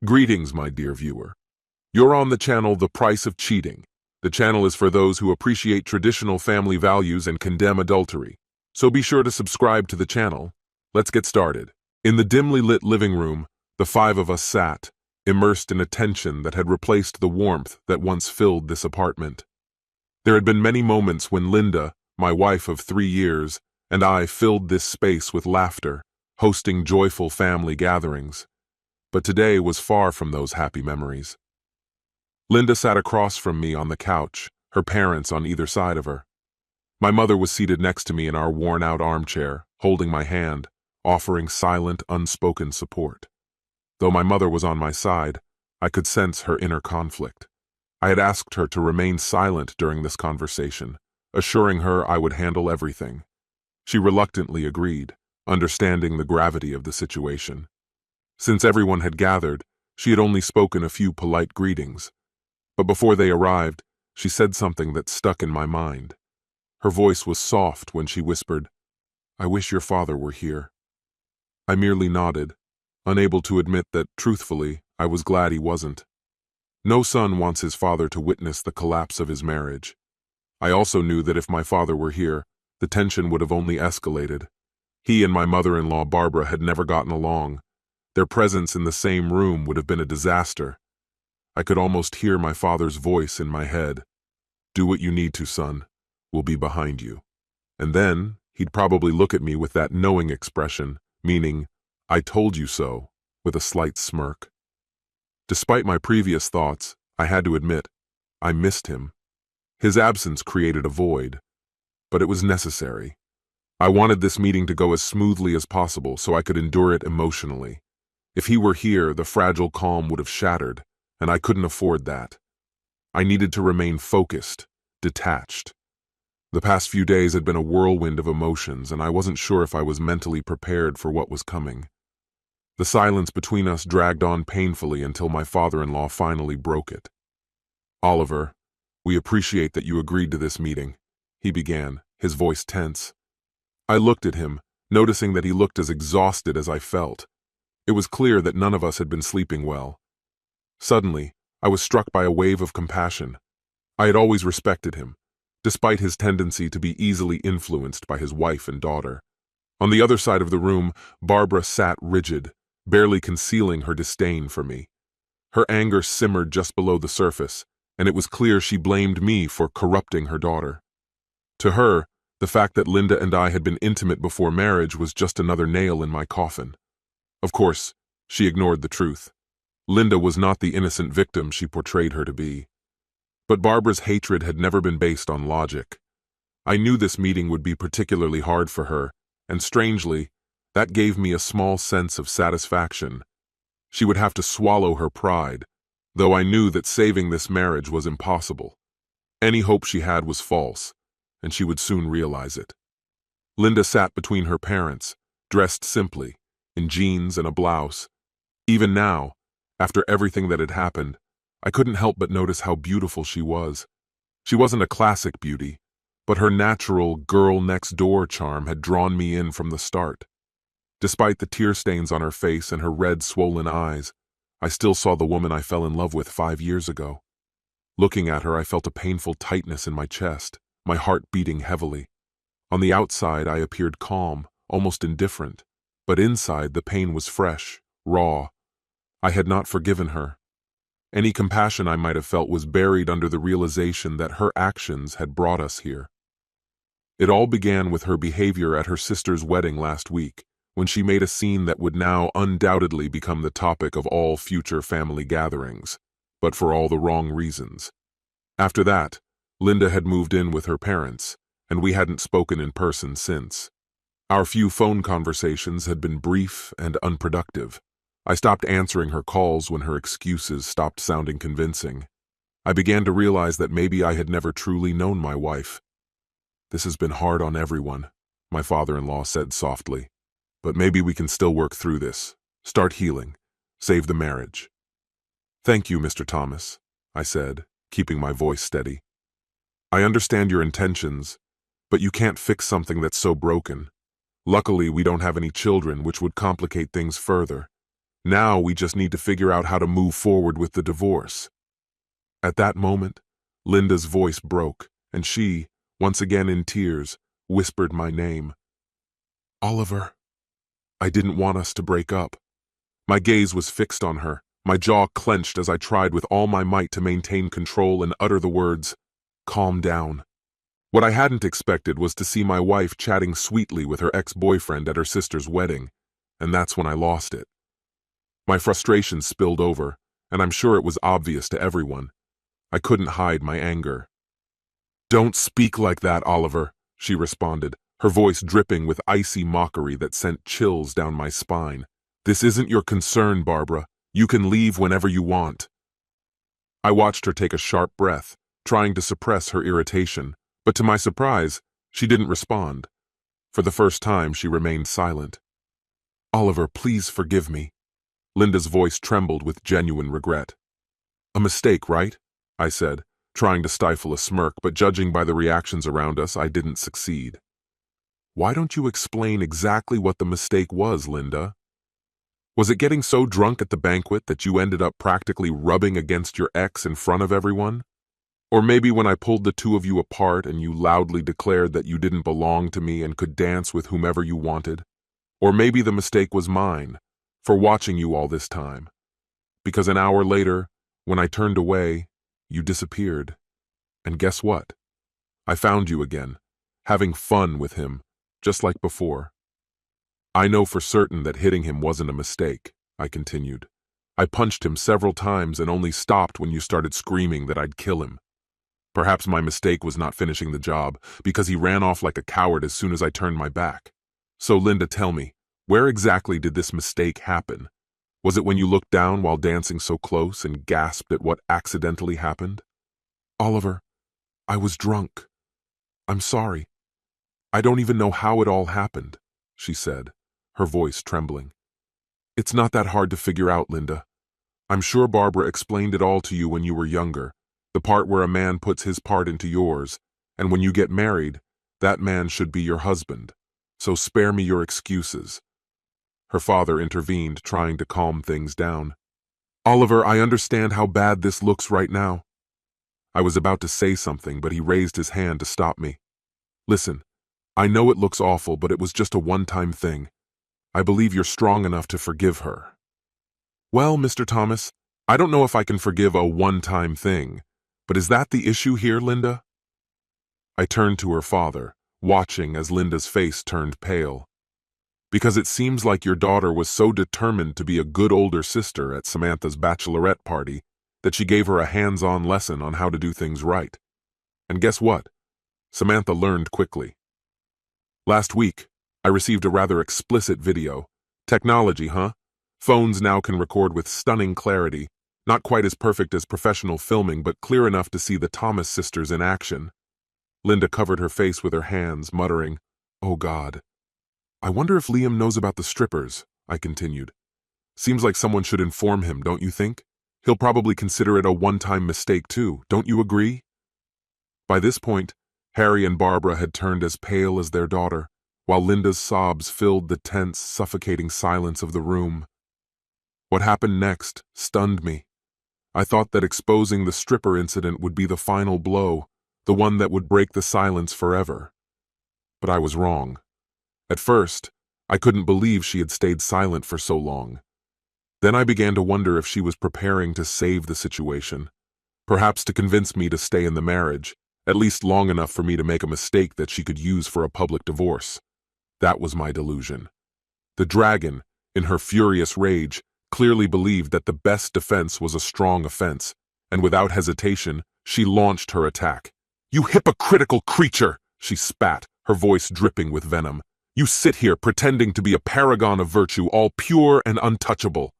Greetings, my dear viewer. You're on the channel The Price of Cheating. The channel is for those who appreciate traditional family values and condemn adultery. So be sure to subscribe to the channel. Let's get started. In the dimly lit living room, the five of us sat, immersed in a tension that had replaced the warmth that once filled this apartment. There had been many moments when Linda, my wife of 3 years, and I filled this space with laughter, hosting joyful family gatherings. But today was far from those happy memories. Linda sat across from me on the couch, her parents on either side of her. My mother was seated next to me in our worn-out armchair, holding my hand, offering silent, unspoken support. Though my mother was on my side, I could sense her inner conflict. I had asked her to remain silent during this conversation, assuring her I would handle everything. She reluctantly agreed, understanding the gravity of the situation. Since everyone had gathered, she had only spoken a few polite greetings. But before they arrived, she said something that stuck in my mind. Her voice was soft when she whispered, "I wish your father were here." I merely nodded, unable to admit that, truthfully, I was glad he wasn't. No son wants his father to witness the collapse of his marriage. I also knew that if my father were here, the tension would have only escalated. He and my mother-in-law Barbara had never gotten along. Their presence in the same room would have been a disaster. I could almost hear my father's voice in my head. "Do what you need to, son. We'll be behind you." And then he'd probably look at me with that knowing expression, meaning, "I told you so," with a slight smirk. Despite my previous thoughts, I had to admit, I missed him. His absence created a void, but it was necessary. I wanted this meeting to go as smoothly as possible so I could endure it emotionally. If he were here, the fragile calm would have shattered, and I couldn't afford that. I needed to remain focused, detached. The past few days had been a whirlwind of emotions, and I wasn't sure if I was mentally prepared for what was coming. The silence between us dragged on painfully until my father-in-law finally broke it. "Oliver, we appreciate that you agreed to this meeting," he began, his voice tense. I looked at him, noticing that he looked as exhausted as I felt. It was clear that none of us had been sleeping well. Suddenly, I was struck by a wave of compassion. I had always respected him, despite his tendency to be easily influenced by his wife and daughter. On the other side of the room, Barbara sat rigid, barely concealing her disdain for me. Her anger simmered just below the surface, and it was clear she blamed me for corrupting her daughter. To her, the fact that Linda and I had been intimate before marriage was just another nail in my coffin. Of course, she ignored the truth. Linda was not the innocent victim she portrayed her to be. But Barbara's hatred had never been based on logic. I knew this meeting would be particularly hard for her, and strangely, that gave me a small sense of satisfaction. She would have to swallow her pride, though I knew that saving this marriage was impossible. Any hope she had was false, and she would soon realize it. Linda sat between her parents, dressed simply, in jeans and a blouse. Even now, after everything that had happened, I couldn't help but notice how beautiful she was. She wasn't a classic beauty, but her natural girl-next-door charm had drawn me in from the start. Despite the tear stains on her face and her red, swollen eyes, I still saw the woman I fell in love with 5 years ago. Looking at her, I felt a painful tightness in my chest, my heart beating heavily. On the outside, I appeared calm, almost indifferent, but inside the pain was fresh, raw. I had not forgiven her. Any compassion I might have felt was buried under the realization that her actions had brought us here. It all began with her behavior at her sister's wedding last week, when she made a scene that would now undoubtedly become the topic of all future family gatherings, but for all the wrong reasons. After that, Linda had moved in with her parents, and we hadn't spoken in person since. Our few phone conversations had been brief and unproductive. I stopped answering her calls when her excuses stopped sounding convincing. I began to realize that maybe I had never truly known my wife. "This has been hard on everyone," my father-in-law said softly. "But maybe we can still work through this, start healing, save the marriage." "Thank you, Mr. Thomas," I said, keeping my voice steady. "I understand your intentions, but you can't fix something that's so broken. Luckily, we don't have any children, which would complicate things further. Now we just need to figure out how to move forward with the divorce." At that moment, Linda's voice broke, and she, once again in tears, whispered my name. "Oliver." I didn't want us to break up. My gaze was fixed on her, my jaw clenched as I tried with all my might to maintain control and utter the words, "Calm down." What I hadn't expected was to see my wife chatting sweetly with her ex-boyfriend at her sister's wedding, and that's when I lost it. My frustration spilled over, and I'm sure it was obvious to everyone. I couldn't hide my anger. "Don't speak like that, Oliver," she responded, her voice dripping with icy mockery that sent chills down my spine. "This isn't your concern, Barbara. You can leave whenever you want." I watched her take a sharp breath, trying to suppress her irritation, but to my surprise, she didn't respond. For the first time, she remained silent. "Oliver, please forgive me." Linda's voice trembled with genuine regret. "A mistake, right?" I said, trying to stifle a smirk, but judging by the reactions around us, I didn't succeed. "Why don't you explain exactly what the mistake was, Linda? Was it getting so drunk at the banquet that you ended up practically rubbing against your ex in front of everyone? Or maybe when I pulled the two of you apart and you loudly declared that you didn't belong to me and could dance with whomever you wanted? Or maybe the mistake was mine, for watching you all this time. Because an hour later, when I turned away, you disappeared. And guess what? I found you again, having fun with him, just like before." "I know for certain that hitting him wasn't a mistake," I continued. "I punched him several times and only stopped when you started screaming that I'd kill him. Perhaps my mistake was not finishing the job, because he ran off like a coward as soon as I turned my back. So Linda, tell me, where exactly did this mistake happen? Was it when you looked down while dancing so close and gasped at what accidentally happened?" "Oliver, I was drunk. I'm sorry. I don't even know how it all happened," she said, her voice trembling. "It's not that hard to figure out, Linda. I'm sure Barbara explained it all to you when you were younger, the part where a man puts his part into yours, and when you get married, that man should be your husband. So spare me your excuses." Her father intervened, trying to calm things down. "Oliver, I understand how bad this looks right now." I was about to say something, but he raised his hand to stop me. "Listen, I know it looks awful, but it was just a one-time thing. I believe you're strong enough to forgive her." "Well, Mr. Thomas, I don't know if I can forgive a one-time thing, but is that the issue here, Linda?" I turned to her father, watching as Linda's face turned pale. "Because it seems like your daughter was so determined to be a good older sister at Samantha's bachelorette party that she gave her a hands-on lesson on how to do things right. And guess what? Samantha learned quickly. Last week, I received a rather explicit video. Technology, huh? Phones now can record with stunning clarity, not quite as perfect as professional filming, but clear enough to see the Thomas sisters in action." Linda covered her face with her hands, muttering, "Oh God." "I wonder if Liam knows about the strippers," I continued. "Seems like someone should inform him, don't you think? He'll probably consider it a one-time mistake too, don't you agree?" By this point, Harry and Barbara had turned as pale as their daughter, while Linda's sobs filled the tense, suffocating silence of the room. What happened next stunned me. I thought that exposing the stripper incident would be the final blow, the one that would break the silence forever. But I was wrong. At first, I couldn't believe she had stayed silent for so long. Then I began to wonder if she was preparing to save the situation, perhaps to convince me to stay in the marriage, at least long enough for me to make a mistake that she could use for a public divorce. That was my delusion. The dragon, in her furious rage, clearly believed that the best defense was a strong offense, and without hesitation, she launched her attack. "You hypocritical creature!" she spat, her voice dripping with venom. "You sit here pretending to be a paragon of virtue, all pure and untouchable."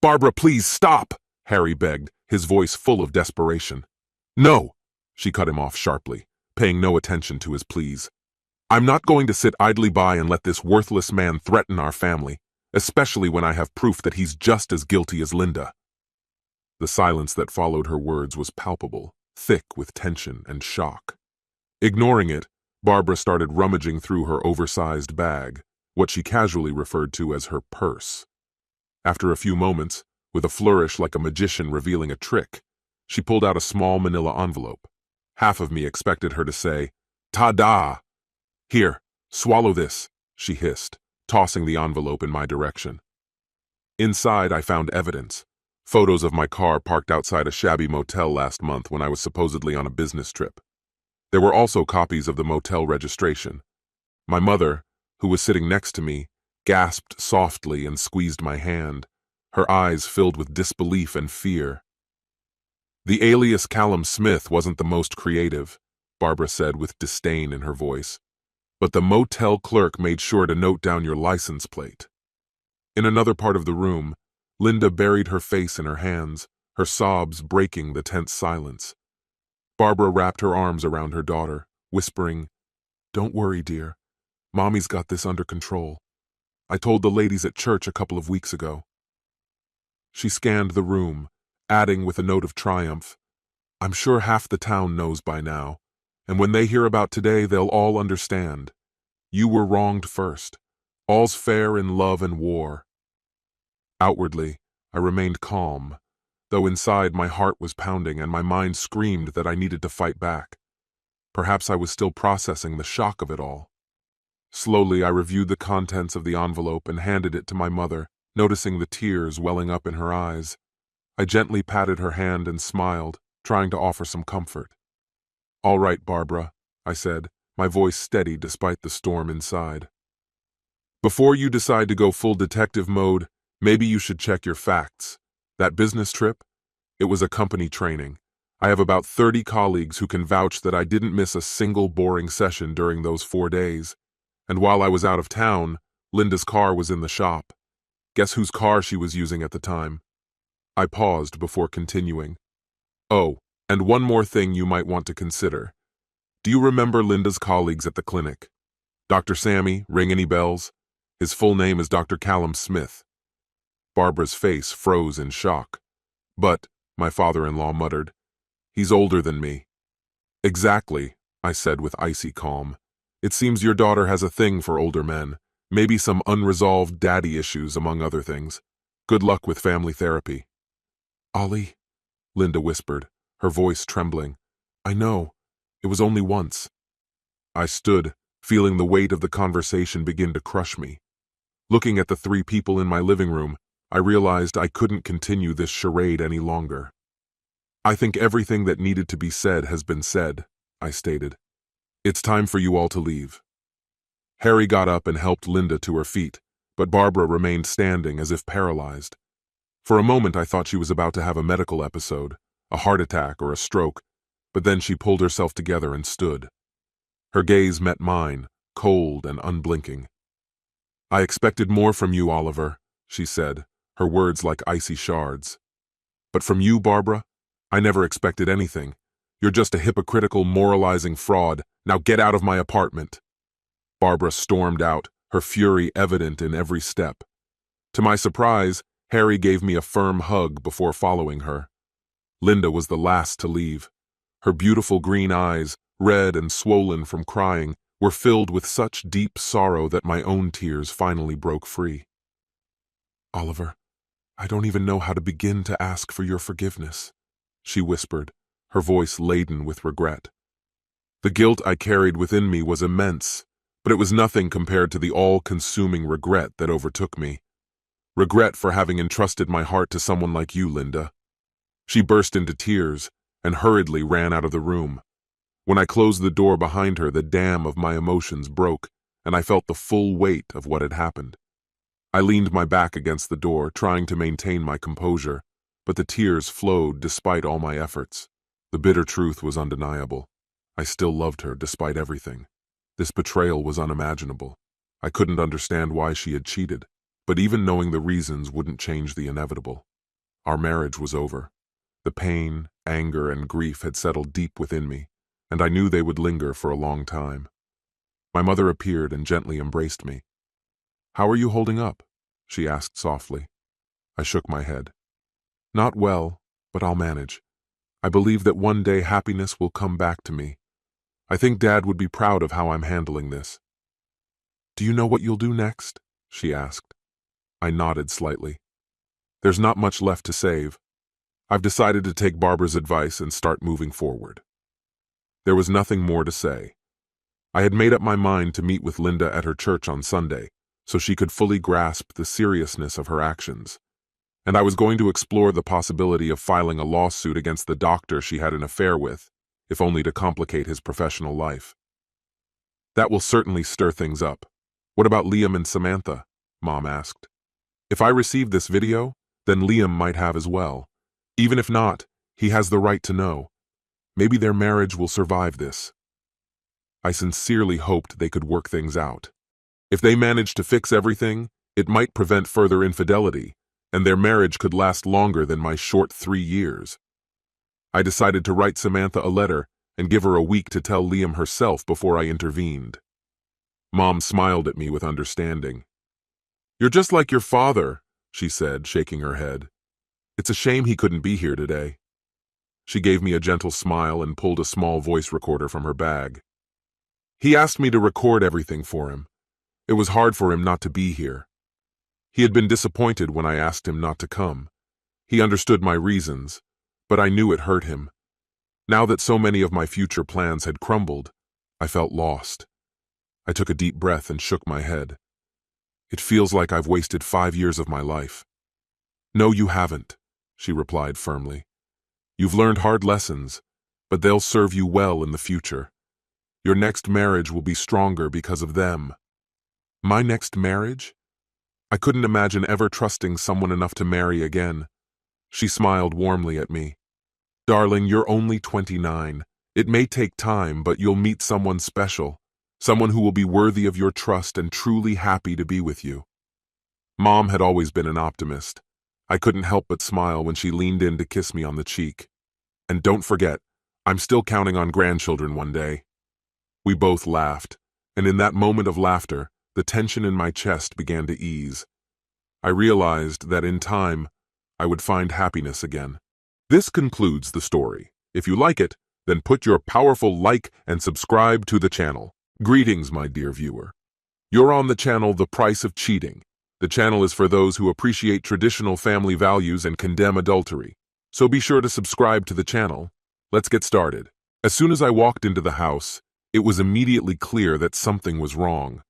"Barbara, please stop," Harry begged, his voice full of desperation. "No," she cut him off sharply, paying no attention to his pleas. "I'm not going to sit idly by and let this worthless man threaten our family, especially when I have proof that he's just as guilty as Linda." The silence that followed her words was palpable, thick with tension and shock. Ignoring it, Barbara started rummaging through her oversized bag, what she casually referred to as her purse. After a few moments, with a flourish like a magician revealing a trick, she pulled out a small manila envelope. Half of me expected her to say, "Ta-da! Here, swallow this," she hissed, tossing the envelope in my direction. Inside, I found evidence. Photos of my car parked outside a shabby motel last month when I was supposedly on a business trip. There were also copies of the motel registration. My mother, who was sitting next to me, gasped softly and squeezed my hand, her eyes filled with disbelief and fear. "The alias Callum Smith wasn't the most creative," Barbara said with disdain in her voice. "But the motel clerk made sure to note down your license plate." In another part of the room, Linda buried her face in her hands, her sobs breaking the tense silence. Barbara wrapped her arms around her daughter, whispering, "Don't worry, dear. Mommy's got this under control. I told the ladies at church a couple of weeks ago." She scanned the room, adding with a note of triumph, "I'm sure half the town knows by now, and when they hear about today, they'll all understand. You were wronged first. All's fair in love and war." Outwardly, I remained calm, though inside my heart was pounding and my mind screamed that I needed to fight back. Perhaps I was still processing the shock of it all. Slowly, I reviewed the contents of the envelope and handed it to my mother, noticing the tears welling up in her eyes. I gently patted her hand and smiled, trying to offer some comfort. "All right, Barbara," I said, my voice steady despite the storm inside. "Before you decide to go full detective mode, maybe you should check your facts. That business trip? It was a company training. I have about 30 colleagues who can vouch that I didn't miss a single boring session during those 4 days. And while I was out of town, Linda's car was in the shop. Guess whose car she was using at the time?" I paused before continuing. "Oh, and one more thing you might want to consider. Do you remember Linda's colleagues at the clinic? Dr. Sammy, ring any bells? His full name is Dr. Callum Smith." Barbara's face froze in shock. "But," my father-in-law muttered, "he's older than me." "Exactly," I said with icy calm. "It seems your daughter has a thing for older men, maybe some unresolved daddy issues among other things. Good luck with family therapy." "Ollie," Linda whispered, her voice trembling. "I know. It was only once." I stood, feeling the weight of the conversation begin to crush me. Looking at the 3 people in my living room, I realized I couldn't continue this charade any longer. "I think everything that needed to be said has been said," I stated. "It's time for you all to leave." Harry got up and helped Linda to her feet, but Barbara remained standing as if paralyzed. For a moment I thought she was about to have a medical episode, a heart attack or a stroke, but then she pulled herself together and stood. Her gaze met mine, cold and unblinking. "I expected more from you, Oliver," she said, her words like icy shards. "But from you, Barbara, I never expected anything. You're just a hypocritical, moralizing fraud. Now get out of my apartment." Barbara stormed out, her fury evident in every step. To my surprise, Harry gave me a firm hug before following her. Linda was the last to leave. Her beautiful green eyes, red and swollen from crying, were filled with such deep sorrow that my own tears finally broke free. "Oliver, I don't even know how to begin to ask for your forgiveness," she whispered, her voice laden with regret. The guilt I carried within me was immense, but it was nothing compared to the all-consuming regret that overtook me. Regret for having entrusted my heart to someone like you, Linda. She burst into tears and hurriedly ran out of the room. When I closed the door behind her, the dam of my emotions broke, and I felt the full weight of what had happened. I leaned my back against the door, trying to maintain my composure, but the tears flowed despite all my efforts. The bitter truth was undeniable. I still loved her despite everything. This betrayal was unimaginable. I couldn't understand why she had cheated, but even knowing the reasons wouldn't change the inevitable. Our marriage was over. The pain, anger, and grief had settled deep within me, and I knew they would linger for a long time. My mother appeared and gently embraced me. "How are you holding up?" she asked softly. I shook my head. "Not well, but I'll manage. I believe that one day happiness will come back to me. I think Dad would be proud of how I'm handling this." "Do you know what you'll do next?" she asked. I nodded slightly. There's not much left to save. I've decided to take Barbara's advice and start moving forward." There was nothing more to say. I had made up my mind to meet with Linda at her church on Sunday, so she could fully grasp the seriousness of her actions. And I was going to explore the possibility of filing a lawsuit against the doctor she had an affair with, if only to complicate his professional life. "That will certainly stir things up. What about Liam and Samantha?" Mom asked. "If I receive this video, then Liam might have as well. Even if not, he has the right to know. Maybe their marriage will survive this." I sincerely hoped they could work things out. If they managed to fix everything, it might prevent further infidelity, and their marriage could last longer than my short 3 years. I decided to write Samantha a letter and give her a week to tell Liam herself before I intervened. Mom smiled at me with understanding. "You're just like your father," she said, shaking her head. "It's a shame he couldn't be here today." She gave me a gentle smile and pulled a small voice recorder from her bag. "He asked me to record everything for him. It was hard for him not to be here. He had been disappointed when I asked him not to come. He understood my reasons, but I knew it hurt him. Now that so many of my future plans had crumbled, I felt lost." I took a deep breath and shook my head. "It feels like I've wasted 5 years of my life." "No, you haven't," she replied firmly. "You've learned hard lessons, but they'll serve you well in the future. Your next marriage will be stronger because of them." My next marriage? I couldn't imagine ever trusting someone enough to marry again. She smiled warmly at me. "Darling, you're only 29. It may take time, but you'll meet someone special. Someone who will be worthy of your trust and truly happy to be with you." Mom had always been an optimist. I couldn't help but smile when she leaned in to kiss me on the cheek. "And don't forget, I'm still counting on grandchildren one day." We both laughed, and in that moment of laughter, the tension in my chest began to ease. I realized that in time, I would find happiness again. This concludes the story. If you like it, then put your powerful like and subscribe to the channel. Greetings, my dear viewer. You're on the channel The Price of Cheating. The channel is for those who appreciate traditional family values and condemn adultery. So be sure to subscribe to the channel. Let's get started. As soon as I walked into the house, it was immediately clear that something was wrong.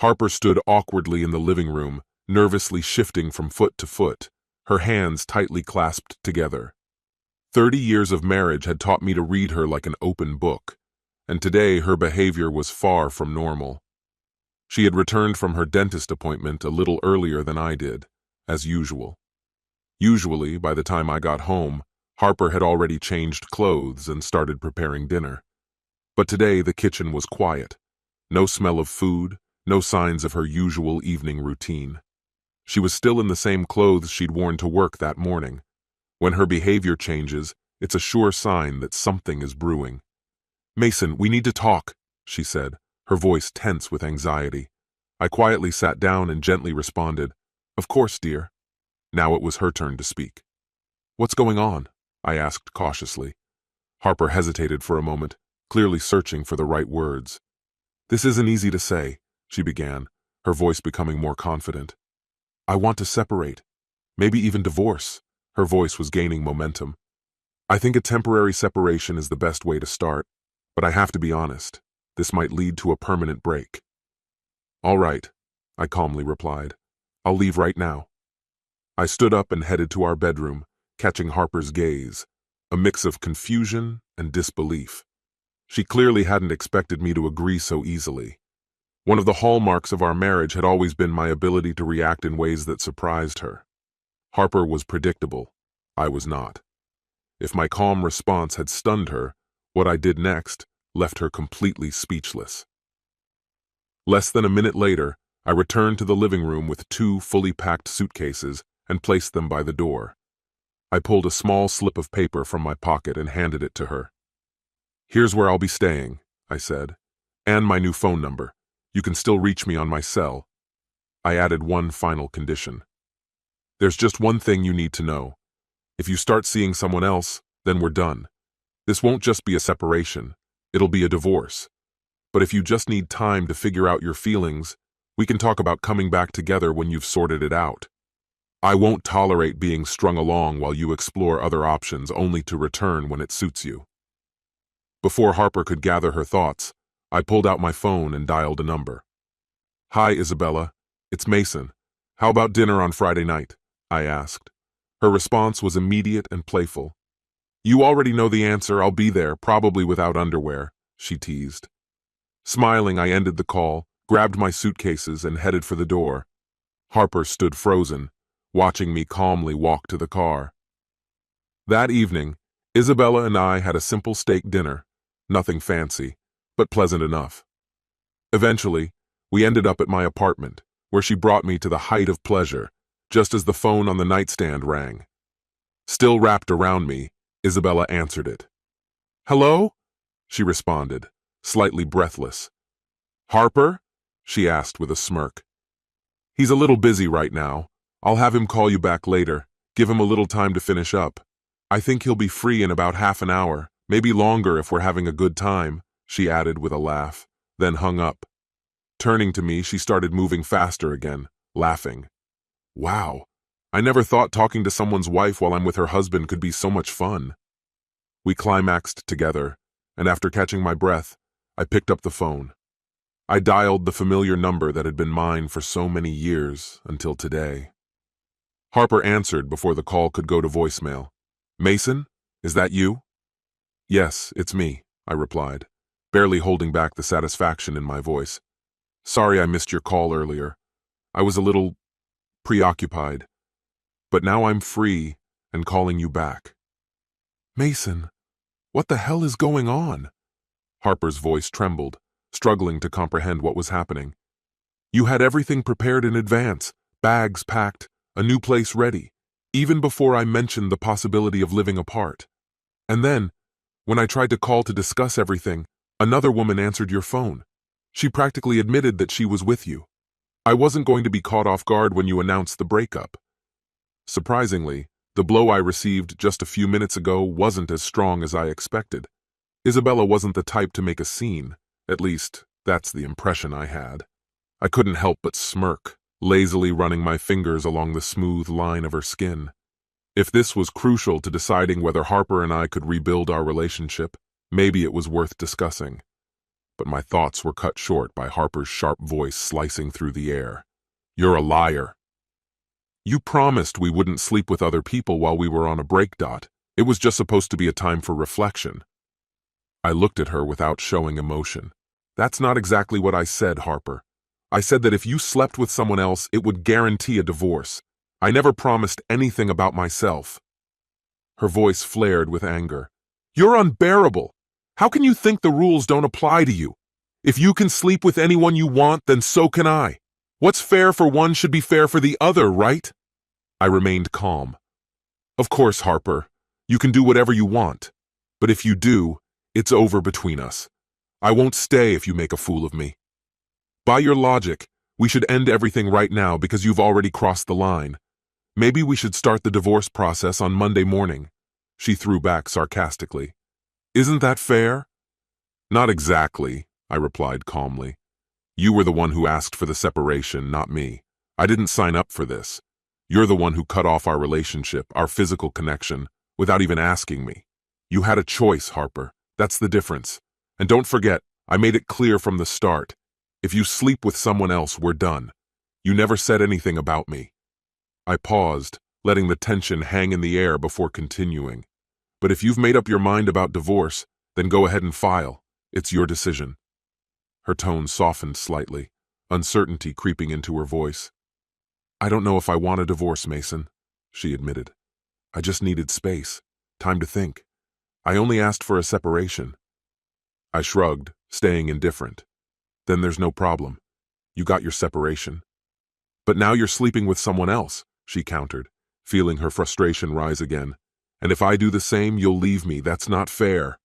Harper stood awkwardly in the living room, nervously shifting from foot to foot, her hands tightly clasped together. 30 years of marriage had taught me to read her like an open book, and today her behavior was far from normal. She had returned from her dentist appointment a little earlier than I did, as usual. Usually, by the time I got home, Harper had already changed clothes and started preparing dinner. But today the kitchen was quiet. No smell of food, no signs of her usual evening routine. She was still in the same clothes she'd worn to work that morning. When her behavior changes, it's a sure sign that something is brewing. "Mason, we need to talk," she said, her voice tense with anxiety. I quietly sat down and gently responded, "Of course, dear." Now it was her turn to speak. "What's going on?" I asked cautiously. Harper hesitated for a moment, clearly searching for the right words. "This isn't easy to say," she began, her voice becoming more confident. "I want to separate, maybe even divorce." Her voice was gaining momentum. "I think a temporary separation is the best way to start, but I have to be honest. This might lead to a permanent break." "All right," I calmly replied. "I'll leave right now." I stood up and headed to our bedroom, catching Harper's gaze, a mix of confusion and disbelief. She clearly hadn't expected me to agree so easily. One of the hallmarks of our marriage had always been my ability to react in ways that surprised her. Harper was predictable. I was not. If my calm response had stunned her, what I did next left her completely speechless. Less than a minute later, I returned to the living room with 2 fully packed suitcases and placed them by the door. I pulled a small slip of paper from my pocket and handed it to her. "Here's where I'll be staying," I said, "and my new phone number. You can still reach me on my cell." I added one final condition. "There's just one thing you need to know. If you start seeing someone else, then we're done. This won't just be a separation, it'll be a divorce. But if you just need time to figure out your feelings, we can talk about coming back together when you've sorted it out." I won't tolerate being strung along while you explore other options only to return when it suits you. Before Harper could gather her thoughts, I pulled out my phone and dialed a number. Hi, Isabella. It's Mason. How about dinner on Friday night? I asked. Her response was immediate and playful. You already know the answer. I'll be there, probably without underwear, she teased. Smiling, I ended the call, grabbed my suitcases, and headed for the door. Harper stood frozen, watching me calmly walk to the car. That evening, Isabella and I had a simple steak dinner, nothing fancy, but pleasant enough. Eventually, we ended up at my apartment, where she brought me to the height of pleasure, just as the phone on the nightstand rang. Still wrapped around me, Isabella answered it. Hello? She responded, slightly breathless. Harper? She asked with a smirk. He's a little busy right now. I'll have him call you back later. Give him a little time to finish up. I think he'll be free in about half an hour, maybe longer if we're having a good time, she added with a laugh, then hung up. Turning to me, she started moving faster again, laughing. Wow, I never thought talking to someone's wife while I'm with her husband could be so much fun. We climaxed together, and after catching my breath, I picked up the phone. I dialed the familiar number that had been mine for so many years until today. Harper answered before the call could go to voicemail. Mason, is that you? Yes, it's me, I replied, barely holding back the satisfaction in my voice. Sorry I missed your call earlier. I was a little preoccupied. But now I'm free and calling you back. Mason, what the hell is going on? Harper's voice trembled, struggling to comprehend what was happening. You had everything prepared in advance, bags packed, a new place ready, even before I mentioned the possibility of living apart. And then, when I tried to call to discuss everything, another woman answered your phone. She practically admitted that she was with you. I wasn't going to be caught off guard when you announced the breakup. Surprisingly, the blow I received just a few minutes ago wasn't as strong as I expected. Isabella wasn't the type to make a scene. At least, that's the impression I had. I couldn't help but smirk, lazily running my fingers along the smooth line of her skin. If this was crucial to deciding whether Harper and I could rebuild our relationship, maybe it was worth discussing. But my thoughts were cut short by Harper's sharp voice slicing through the air. You're a liar. You promised we wouldn't sleep with other people while we were on a break. It was just supposed to be a time for reflection. I looked at her without showing emotion. That's not exactly what I said, Harper. I said that if you slept with someone else, it would guarantee a divorce. I never promised anything about myself. Her voice flared with anger. You're unbearable. How can you think the rules don't apply to you? If you can sleep with anyone you want, then so can I. What's fair for one should be fair for the other, right? I remained calm. Of course, Harper. You can do whatever you want. But if you do, it's over between us. I won't stay if you make a fool of me. By your logic, we should end everything right now because you've already crossed the line. Maybe we should start the divorce process on Monday morning, she threw back sarcastically. Isn't that fair? Not exactly, I replied calmly. You were the one who asked for the separation, not me. I didn't sign up for this. You're the one who cut off our relationship, our physical connection, without even asking me. You had a choice, Harper. That's the difference. And don't forget, I made it clear from the start. If you sleep with someone else, we're done. You never said anything about me. I paused, letting the tension hang in the air before continuing. But if you've made up your mind about divorce, then go ahead and file. It's your decision. Her tone softened slightly, uncertainty creeping into her voice. I don't know if I want a divorce, Mason, she admitted. I just needed space, time to think. I only asked for a separation. I shrugged, staying indifferent. Then there's no problem. You got your separation. But now you're sleeping with someone else, she countered, feeling her frustration rise again. And if I do the same, you'll leave me. That's not fair.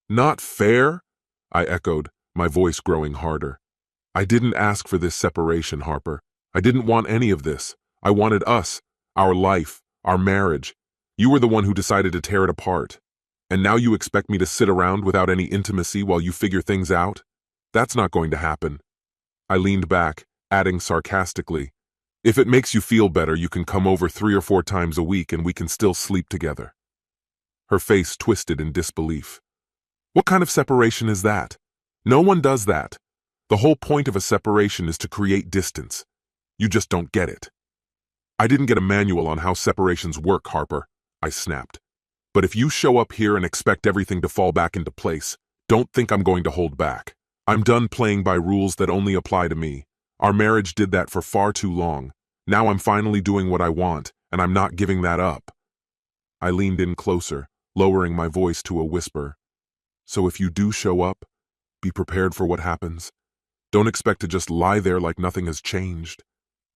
Not fair? I echoed, my voice growing harder. I didn't ask for this separation, Harper. I didn't want any of this. I wanted us, our life, our marriage. You were the one who decided to tear it apart. And now you expect me to sit around without any intimacy while you figure things out? That's not going to happen. I leaned back, adding sarcastically, If it makes you feel better, you can come over 3 or 4 times a week and we can still sleep together." Her face twisted in disbelief. "What kind of separation is that? No one does that. The whole point of a separation is to create distance. You just don't get it." "I didn't get a manual on how separations work, Harper," I snapped. "But if you show up here and expect everything to fall back into place, don't think I'm going to hold back. I'm done playing by rules that only apply to me. Our marriage did that for far too long. Now I'm finally doing what I want, and I'm not giving that up." I leaned in closer, lowering my voice to a whisper. "So if you do show up, be prepared for what happens. Don't expect to just lie there like nothing has changed.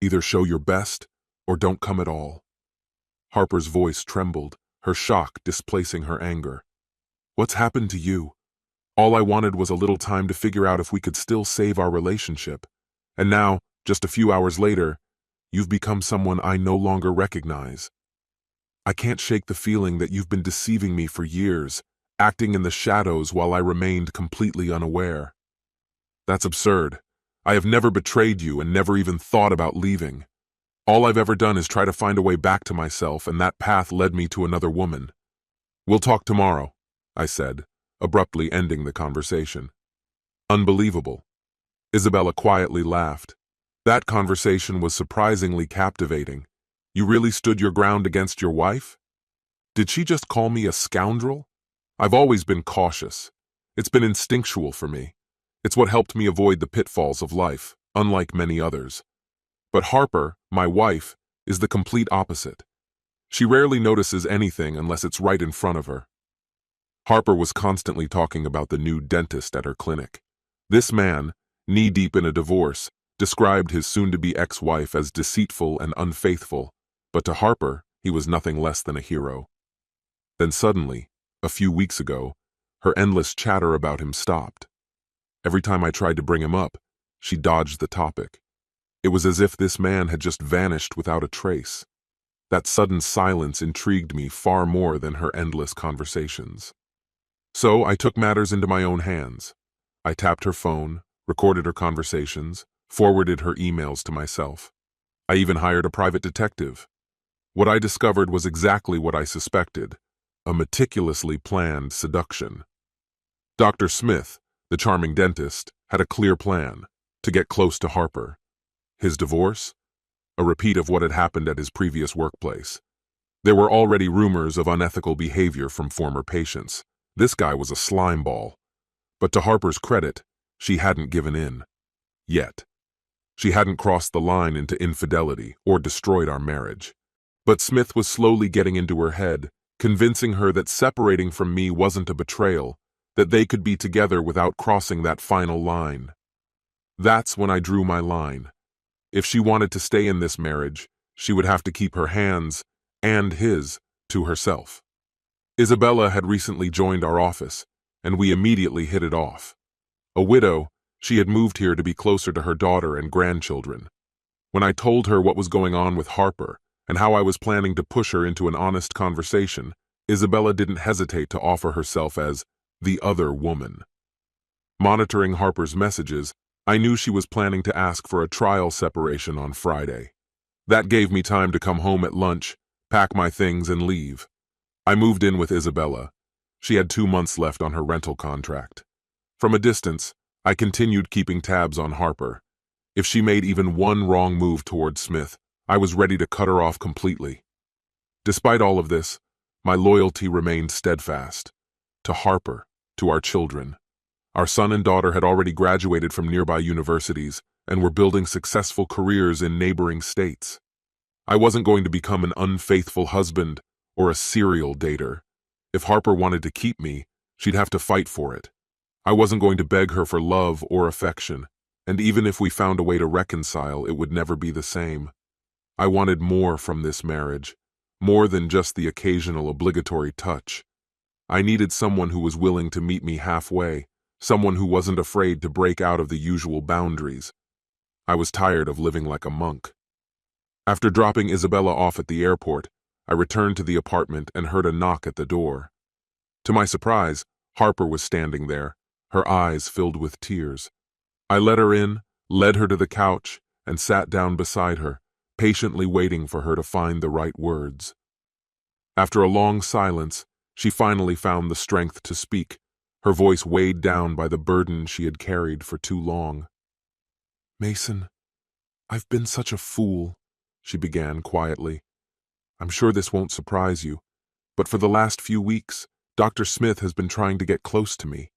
Either show your best, or don't come at all." Harper's voice trembled, her shock displacing her anger. "What's happened to you? All I wanted was a little time to figure out if we could still save our relationship. And now, just a few hours later, you've become someone I no longer recognize. I can't shake the feeling that you've been deceiving me for years, acting in the shadows while I remained completely unaware." "That's absurd. I have never betrayed you and never even thought about leaving. All I've ever done is try to find a way back to myself, and that path led me to another woman." "We'll talk tomorrow," I said, abruptly ending the conversation. "Unbelievable." Isabella quietly laughed. "That conversation was surprisingly captivating. You really stood your ground against your wife? Did she just call me a scoundrel? I've always been cautious. It's been instinctual for me. It's what helped me avoid the pitfalls of life, unlike many others. But Harper, my wife, is the complete opposite. She rarely notices anything unless it's right in front of her." Harper was constantly talking about the new dentist at her clinic. This man, knee-deep in a divorce, described his soon-to-be ex-wife as deceitful and unfaithful, but to Harper, he was nothing less than a hero. Then suddenly, a few weeks ago, her endless chatter about him stopped. Every time I tried to bring him up, she dodged the topic. It was as if this man had just vanished without a trace. That sudden silence intrigued me far more than her endless conversations. So I took matters into my own hands. I tapped her phone, recorded her conversations, forwarded her emails to myself. I even hired a private detective. What I discovered was exactly what I suspected: a meticulously planned seduction. Dr. Smith, the charming dentist, had a clear plan: to get close to Harper. His divorce? A repeat of what had happened at his previous workplace. There were already rumors of unethical behavior from former patients. This guy was a slimeball. But to Harper's credit, she hadn't given in. Yet. She hadn't crossed the line into infidelity or destroyed our marriage. But Smith was slowly getting into her head, convincing her that separating from me wasn't a betrayal, that they could be together without crossing that final line. That's when I drew my line. If she wanted to stay in this marriage, she would have to keep her hands, and his, to herself. Isabella had recently joined our office, and we immediately hit it off. A widow, she had moved here to be closer to her daughter and grandchildren. When I told her what was going on with Harper and how I was planning to push her into an honest conversation, Isabella didn't hesitate to offer herself as the other woman. Monitoring Harper's messages, I knew she was planning to ask for a trial separation on Friday. That gave me time to come home at lunch, pack my things, and leave. I moved in with Isabella. She had 2 months left on her rental contract. From a distance, I continued keeping tabs on Harper. If she made even one wrong move toward Smith, I was ready to cut her off completely. Despite all of this, my loyalty remained steadfast. To Harper, to our children. Our son and daughter had already graduated from nearby universities and were building successful careers in neighboring states. I wasn't going to become an unfaithful husband or a serial dater. If Harper wanted to keep me, she'd have to fight for it. I wasn't going to beg her for love or affection, and even if we found a way to reconcile, it would never be the same. I wanted more from this marriage, more than just the occasional obligatory touch. I needed someone who was willing to meet me halfway, someone who wasn't afraid to break out of the usual boundaries. I was tired of living like a monk. After dropping Isabella off at the airport, I returned to the apartment and heard a knock at the door. To my surprise, Harper was standing there, her eyes filled with tears. I let her in, led her to the couch, and sat down beside her, patiently waiting for her to find the right words. After a long silence, she finally found the strength to speak, her voice weighed down by the burden she had carried for too long. "Mason, I've been such a fool," she began quietly. "I'm sure this won't surprise you, but for the last few weeks, Dr. Smith has been trying to get close to me.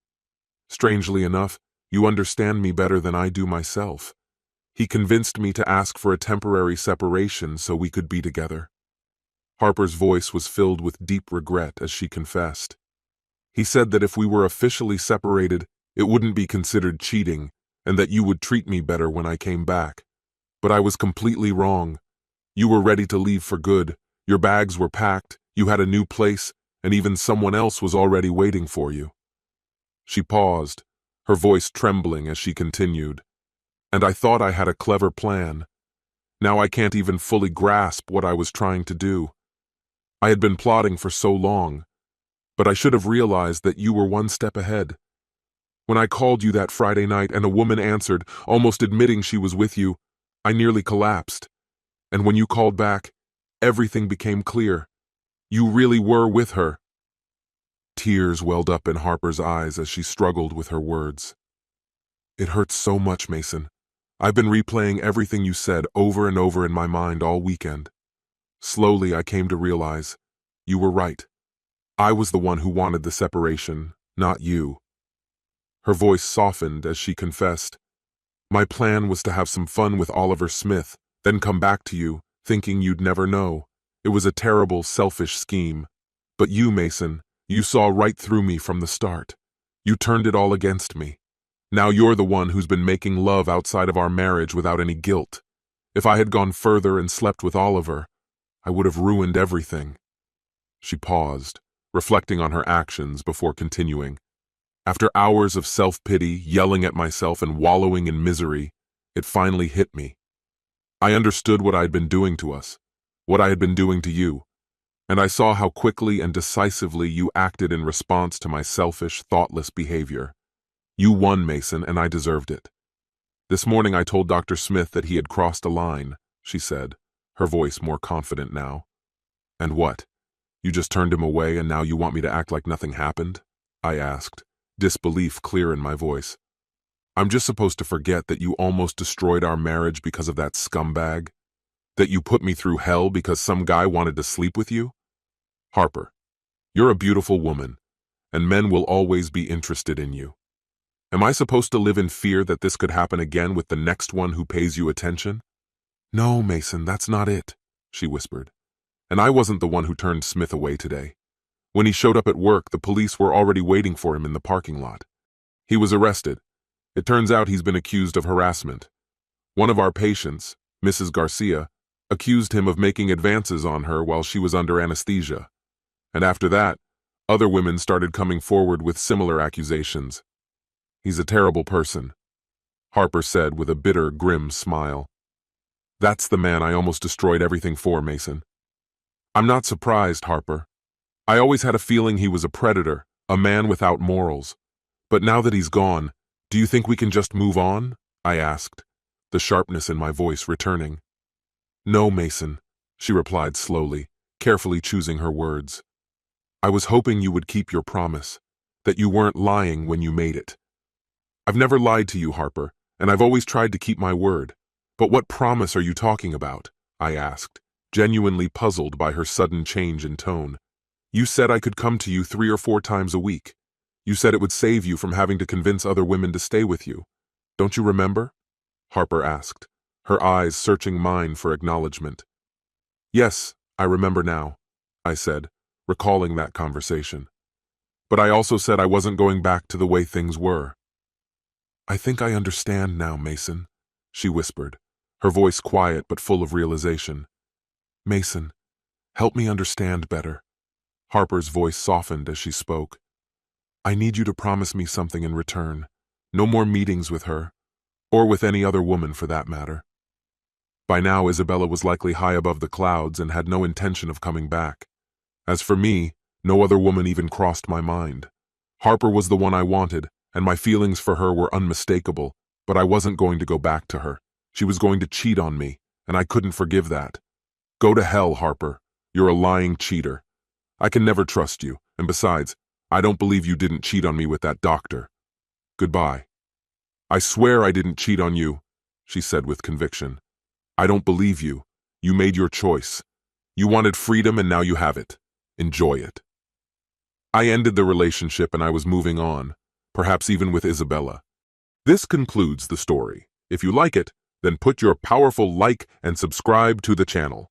Strangely enough, you understand me better than I do myself. He convinced me to ask for a temporary separation so we could be together." Harper's voice was filled with deep regret as she confessed. "He said that if we were officially separated, it wouldn't be considered cheating, and that you would treat me better when I came back. But I was completely wrong. You were ready to leave for good. Your bags were packed, you had a new place, and even someone else was already waiting for you." She paused, her voice trembling as she continued. "And I thought I had a clever plan. Now I can't even fully grasp what I was trying to do. I had been plotting for so long, but I should have realized that you were one step ahead. When I called you that Friday night and a woman answered, almost admitting she was with you, I nearly collapsed. And when you called back, everything became clear. You really were with her." Tears welled up in Harper's eyes as she struggled with her words. "It hurts so much, Mason. I've been replaying everything you said over and over in my mind all weekend. Slowly, I came to realize you were right. I was the one who wanted the separation, not you." Her voice softened as she confessed, "My plan was to have some fun with Oliver Smith, then come back to you, thinking you'd never know. It was a terrible, selfish scheme. But you, Mason, you saw right through me from the start. You turned it all against me. Now you're the one who's been making love outside of our marriage without any guilt. If I had gone further and slept with Oliver, I would have ruined everything." She paused, reflecting on her actions before continuing. "After hours of self-pity, yelling at myself and wallowing in misery, it finally hit me. I understood what I'd been doing to us, what I had been doing to you, and I saw how quickly and decisively you acted in response to my selfish, thoughtless behavior. You won, Mason, and I deserved it. This morning I told Dr. Smith that he had crossed a line," she said, her voice more confident now. "And what? You just turned him away and now you want me to act like nothing happened?" I asked, disbelief clear in my voice. "I'm just supposed to forget that you almost destroyed our marriage because of that scumbag? That you put me through hell because some guy wanted to sleep with you? Harper, you're a beautiful woman, and men will always be interested in you. Am I supposed to live in fear that this could happen again with the next one who pays you attention?" "No, Mason, that's not it," she whispered. "And I wasn't the one who turned Smith away today. When he showed up at work, the police were already waiting for him in the parking lot. He was arrested. It turns out he's been accused of harassment. One of our patients, Mrs. Garcia, accused him of making advances on her while she was under anesthesia. And after that, other women started coming forward with similar accusations. He's a terrible person," Harper said with a bitter, grim smile. "That's the man I almost destroyed everything for, Mason. I'm not surprised, Harper. I always had a feeling he was a predator, a man without morals. But now that he's gone, do you think we can just move on?" I asked, the sharpness in my voice returning. "No, Mason," she replied slowly, carefully choosing her words. "I was hoping you would keep your promise, that you weren't lying when you made it. I've never lied to you, Harper, and I've always tried to keep my word. But what promise are you talking about?" I asked, genuinely puzzled by her sudden change in tone. "You said I could come to you 3 or 4 times a week. You said it would save you from having to convince other women to stay with you. Don't you remember?" Harper asked, her eyes searching mine for acknowledgement. "Yes, I remember now," I said, recalling that conversation. "But I also said I wasn't going back to the way things were." "I think I understand now, Mason," she whispered, her voice quiet but full of realization. "Mason, help me understand better." Harper's voice softened as she spoke. "I need you to promise me something in return. No more meetings with her, or with any other woman for that matter." By now, Isabella was likely high above the clouds and had no intention of coming back. As for me, no other woman even crossed my mind. Harper was the one I wanted, and my feelings for her were unmistakable, but I wasn't going to go back to her. She was going to cheat on me, and I couldn't forgive that. Go to hell, Harper. You're a lying cheater. I can never trust you, and besides, I don't believe you didn't cheat on me with that doctor. Goodbye. I swear I didn't cheat on you, she said with conviction. I don't believe you. You made your choice. You wanted freedom and now you have it. Enjoy it. I ended the relationship and I was moving on, perhaps even with Isabella. This concludes the story. If you like it, then put your powerful like and subscribe to the channel.